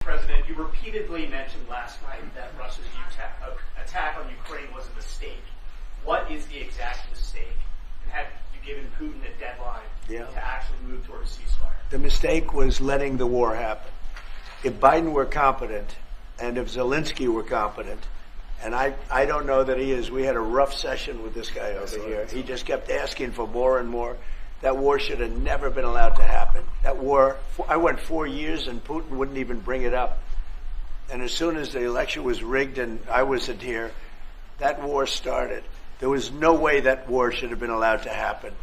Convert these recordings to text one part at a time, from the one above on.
President, you repeatedly mentioned last night that Russia's attack on Ukraine was a mistake. What is the exact mistake? And have you given Putin a deadline to actually move toward a ceasefire? The mistake was letting the war happen. If Biden were competent, and if Zelensky were competent, and I don't know that he is. We had a rough session with this guy over here. He just kept asking for more and more. That war should have never been allowed to happen. That war, I went 4 years and Putin wouldn't even bring it up. And as soon as the election was rigged and I wasn't here, that war started. There was no way that war should have been allowed to happen.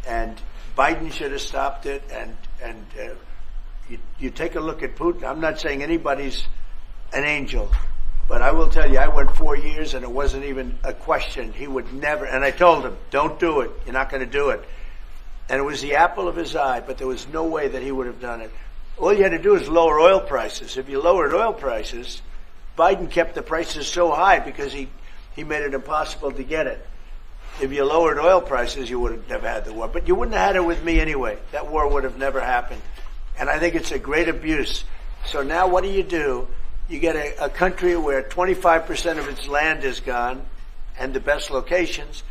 And Biden should have stopped it. And you take a look at Putin. I'm not saying anybody's an angel. But I will tell you, I went 4 years and it wasn't even a question. He would never, and I told him, don't do it. You're not going to do it. And it was the apple of his eye, but there was no way that he would have done it. All you had to do is lower oil prices. If you lowered oil prices, Biden kept the prices so high because he made it impossible to get it. If you lowered oil prices, you would have never had the war. But you wouldn't have had it with me anyway. That war would have never happened. And I think it's a great abuse. So now what do? You get a country where 25% of its land is gone, and the best locations,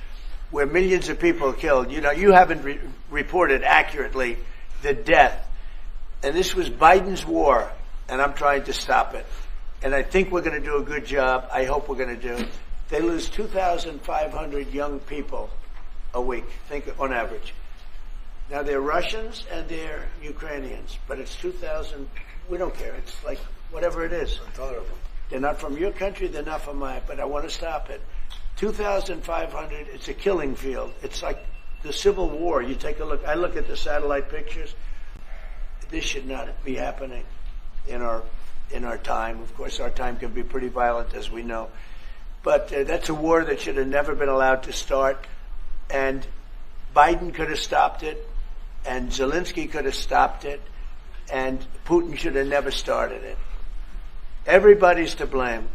where millions of people are killed. You know, you haven't reported accurately the death. And this was Biden's war, and I'm trying to stop it. And I think we're going to do a good job. I hope we're going to do. They lose 2,500 young people a week, think on average. Now, they're Russians and they're Ukrainians, but it's 2,000. We don't care. It's like whatever it is. They're not from your country, they're not from mine, but I want to stop it. 2,500, it's a killing field. It's like the Civil War. You take a look. I look at the satellite pictures. This should not be happening in our time. Of course, our time can be pretty violent, as we know. But that's a war that should have never been allowed to start. And Biden could have stopped it, and Zelensky could have stopped it, and Putin should have never started it. Everybody's to blame.